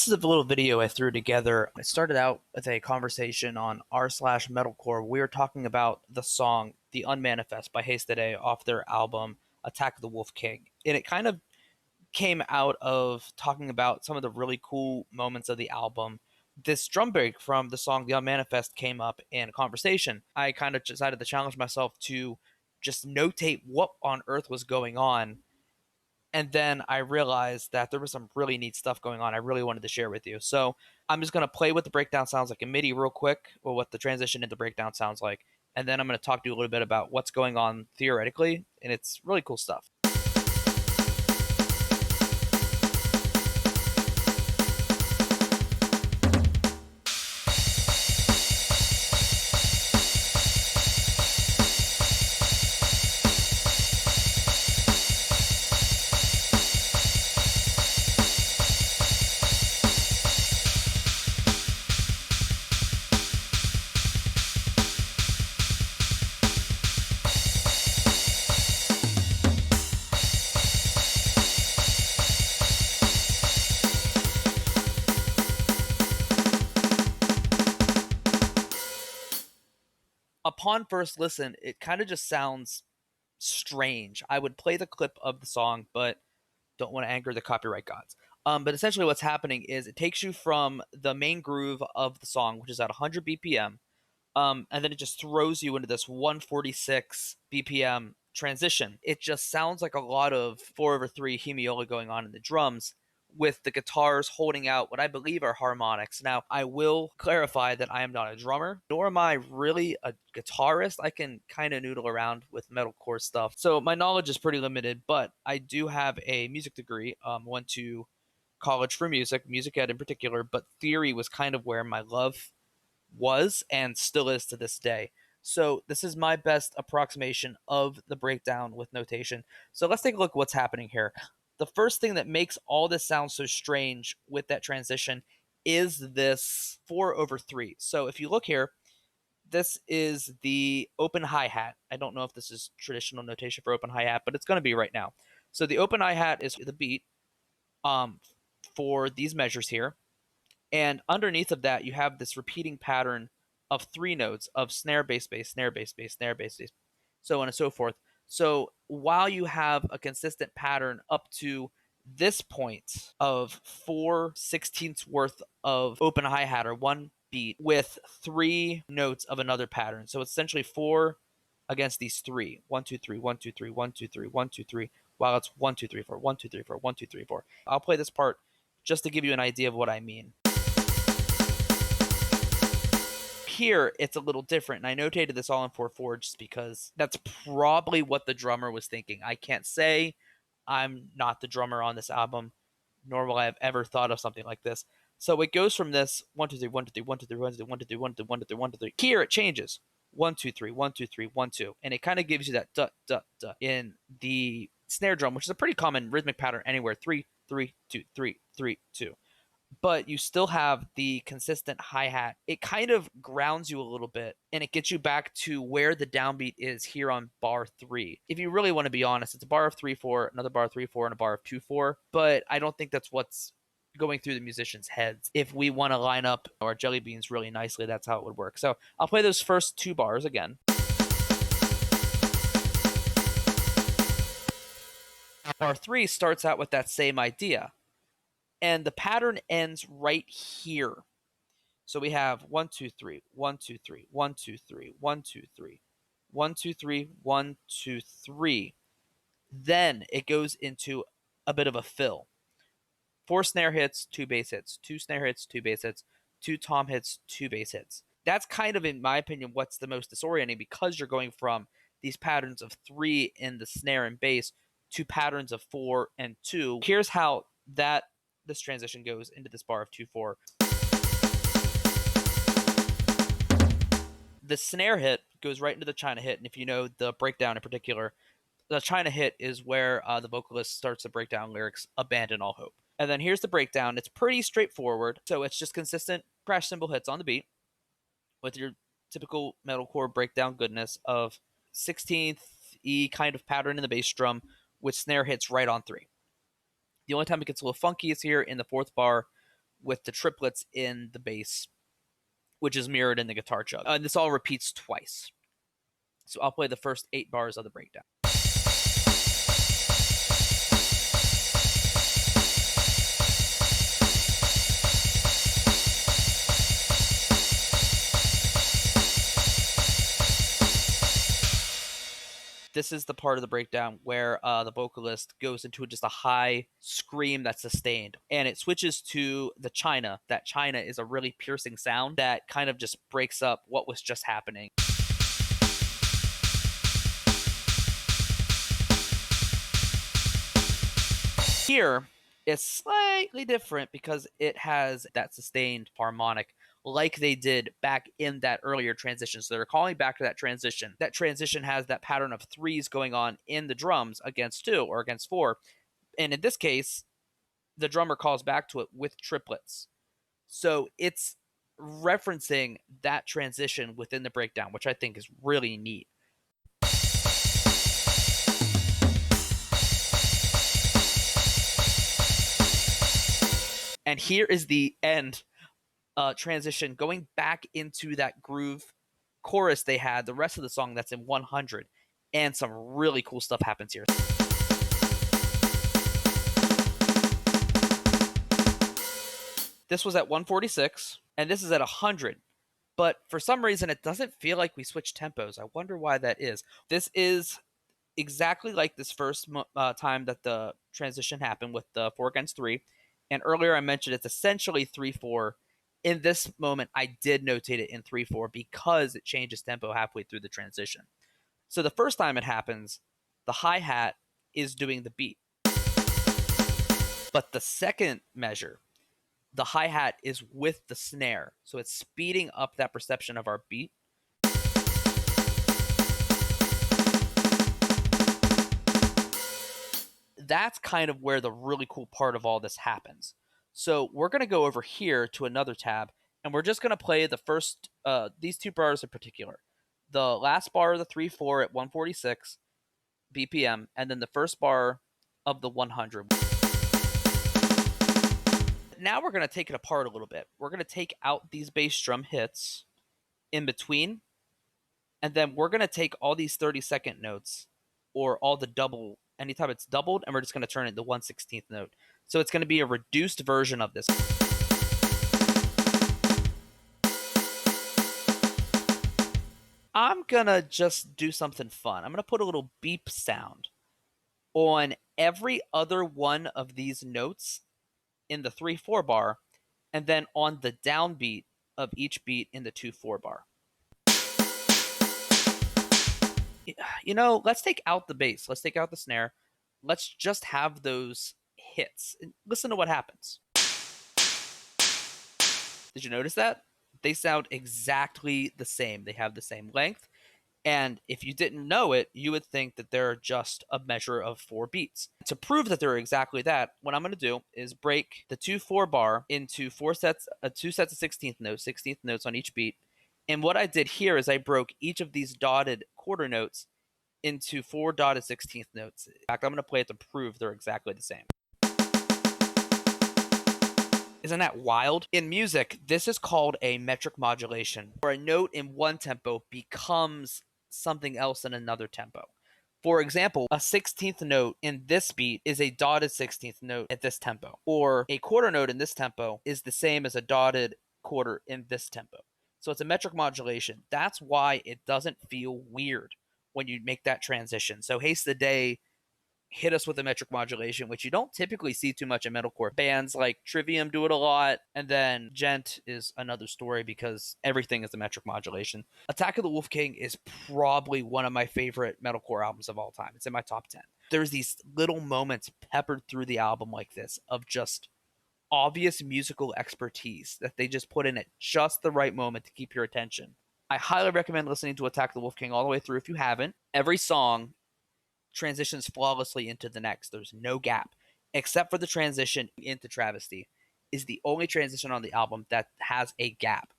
This is a little video I threw together. It started out with a conversation on r/metalcore. We were talking about the song "The Unmanifest" by Haste off their album "Attack of the Wolf King," and it kind of came out of talking about some of the really cool moments of the album. This drum break from the song "The Unmanifest" came up in a conversation. I kind of decided to challenge myself to just notate what on earth was going on, and then I realized that there was some really neat stuff going on I really wanted to share with you. So I'm just going to play what the breakdown sounds like in MIDI real quick, or what the transition into breakdown sounds like. And then I'm going to talk to you a little bit about what's going on theoretically. And it's really cool stuff. Upon first listen, it kind of just sounds strange. I would play the clip of the song, but don't want to anger the copyright gods. But essentially, what's happening is it takes you from the main groove of the song, which is at 100 BPM, and then it just throws you into this 146 BPM transition. It just sounds like a lot of 4/3 hemiola going on in the drums, with the guitars holding out what I believe are harmonics. Now, I will clarify that I am not a drummer, nor am I really a guitarist. I can kind of noodle around with metalcore stuff, so my knowledge is pretty limited, but I do have a music degree. Went to college for music ed in particular, but theory was kind of where my love was and still is to this day. So this is my best approximation of the breakdown with notation. So let's take a look at what's happening here. The first thing that makes all this sound so strange with that transition is this 4/3. So if you look here, this is the open hi-hat. I don't know if this is traditional notation for open hi-hat, but it's going to be right now. So the open hi-hat is the beat for these measures here. And underneath of that, you have this repeating pattern of 3 notes of snare, bass, bass, snare, bass, bass, snare, bass, bass, so on and so forth. So while you have a consistent pattern up to this point of 4/16 worth of open hi-hat, or one beat, with 3 notes of another pattern. So it's essentially 4 against these 3. 1, 2, 3, 1, 2, 3, 1, 2, 3, 1, 2, 3, while it's 1, 2, 3, 4, 1, 2, 3, 4, 1, 2, 3, 4. I'll play this part just to give you an idea of what I mean. Here, it's a little different, and I notated this all in 4/4 just because that's probably what the drummer was thinking. I can't say, I'm not the drummer on this album, nor will I have ever thought of something like this. So it goes from this 1, 2, 3, 1, 2, 3, 1, 2, 3, 1, 2, 3, 1, 2, 3, 1, 2, 3, 1, 2, 3, 1, 2, 3. Here it changes. 1, 2, 3, 1, 2, 3, 1, 2. And it kind of gives you that duh, duh, duh in the snare drum, which is a pretty common rhythmic pattern anywhere. 3, 3, 2, 3, 3, 2. But you still have the consistent hi-hat. It kind of grounds you a little bit, and it gets you back to where the downbeat is here on bar 3. If you really want to be honest, it's a bar of 3/4, another bar of 3/4, and a bar of 2/4, but I don't think that's what's going through the musicians' heads. If we want to line up our jelly beans really nicely, that's how it would work. So I'll play those first 2 bars again. Bar 3 starts out with that same idea, and the pattern ends right here. So we have 1, 2, 3, 1, 2, 3, 1, 2, 3, 1, 2, 3, 1, 2, 3, 1, 2, 3. Then it goes into a bit of a fill. 4 snare hits, 2 bass hits, 2 snare hits, 2 bass hits, 2 tom hits, 2 bass hits. That's kind of, in my opinion, what's the most disorienting, because you're going from these patterns of 3 in the snare and bass to patterns of 4 and 2. Here's how this transition goes into this bar of 2/4. The snare hit goes right into the China hit, and if you know the breakdown in particular, the China hit is where the vocalist starts to break down lyrics, "Abandon all hope." And then here's the breakdown. It's pretty straightforward, so it's just consistent crash cymbal hits on the beat with your typical metalcore breakdown goodness of 16th E kind of pattern in the bass drum with snare hits right on 3. The only time it gets a little funky is here in the 4th bar, with the triplets in the bass, which is mirrored in the guitar chug. And this all repeats twice. So I'll play the first 8 bars of the breakdown. This is the part of the breakdown where the vocalist goes into just a high scream that's sustained, and it switches to the China. That China is a really piercing sound that kind of just breaks up what was just happening. Here, it's slightly different because it has that sustained harmonic like they did back in that earlier transition. So they're calling back to that transition. That transition has that pattern of 3s going on in the drums against 2 or against 4. And in this case, the drummer calls back to it with triplets. So it's referencing that transition within the breakdown, which I think is really neat. And here is the end transition going back into that groove chorus they had, the rest of the song that's in 100. And some really cool stuff happens here. This was at 146, and this is at 100. But for some reason, it doesn't feel like we switched tempos. I wonder why that is. This is exactly like this first time that the transition happened with the 4 against 3. And earlier I mentioned it's essentially 3/4. In this moment, I did notate it in 3/4 because it changes tempo halfway through the transition. So the first time it happens, the hi-hat is doing the beat. But the second measure, the hi-hat is with the snare. So it's speeding up that perception of our beat. That's kind of where the really cool part of all this happens. So we're going to go over here to another tab, and we're just going to play the first, these 2 bars in particular. The last bar of the 3/4 at 146 BPM, and then the first bar of the 100. Now we're going to take it apart a little bit. We're going to take out these bass drum hits in between, and then we're going to take all these 30-second notes, or all the double, anytime it's doubled, and we're just going to turn it to 1/16th note. So it's going to be a reduced version of this. I'm going to just do something fun. I'm going to put a little beep sound on every other one of these notes in the 3/4 bar, and then on the downbeat of each beat in the 2/4 bar. You know, let's take out the bass. Let's take out the snare. Let's just have those hits. Listen to what happens. Did you notice that? They sound exactly the same. They have the same length. And if you didn't know it, you would think that they're just a measure of 4 beats. To prove that they're exactly that, what I'm going to do is break the 2/4 bar into 2 sets of 16th notes, 16th notes on each beat. And what I did here is I broke each of these dotted quarter notes into 4 dotted 16th notes. In fact, I'm going to play it to prove they're exactly the same. Isn't that wild? In music, this is called a metric modulation, where a note in one tempo becomes something else in another tempo. For example, a 16th note in this beat is a dotted 16th note at this tempo, or a quarter note in this tempo is the same as a dotted quarter in this tempo. So it's a metric modulation. That's why it doesn't feel weird when you make that transition. So Haste the Day hit us with a metric modulation, which you don't typically see too much in metalcore. Bands like Trivium do it a lot, and then Gent is another story because everything is a metric modulation. Attack of the Wolf King is probably one of my favorite metalcore albums of all time. It's in my top 10. There's these little moments peppered through the album like this of just obvious musical expertise that they just put in at just the right moment to keep your attention. I highly recommend listening to Attack of the Wolf King all the way through if you haven't. Every song transitions flawlessly into the next. There's no gap, except for the transition into Travesty is the only transition on the album that has a gap.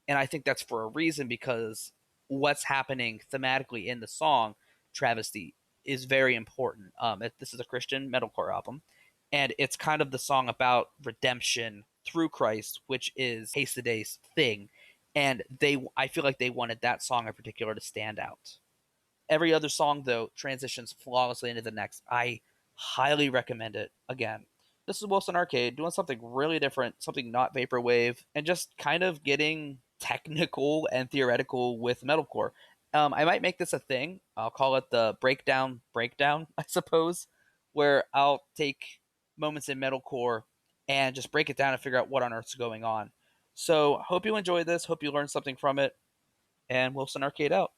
And I think that's for a reason, because what's happening thematically in the song Travesty is very important. This is a Christian metalcore album, and it's kind of the song about redemption Through Christ, which is Haste Today's thing. And I feel like they wanted that song in particular to stand out. Every other song, though, transitions flawlessly into the next. I highly recommend it. Again, this is Wilson Arcade doing something really different, something not vaporwave, and just kind of getting technical and theoretical with metalcore. I might make this a thing. I'll call it the breakdown, I suppose, where I'll take moments in metalcore and just break it down and figure out what on earth's going on. So, hope you enjoyed this. Hope you learned something from it. And Wilson Arcade out.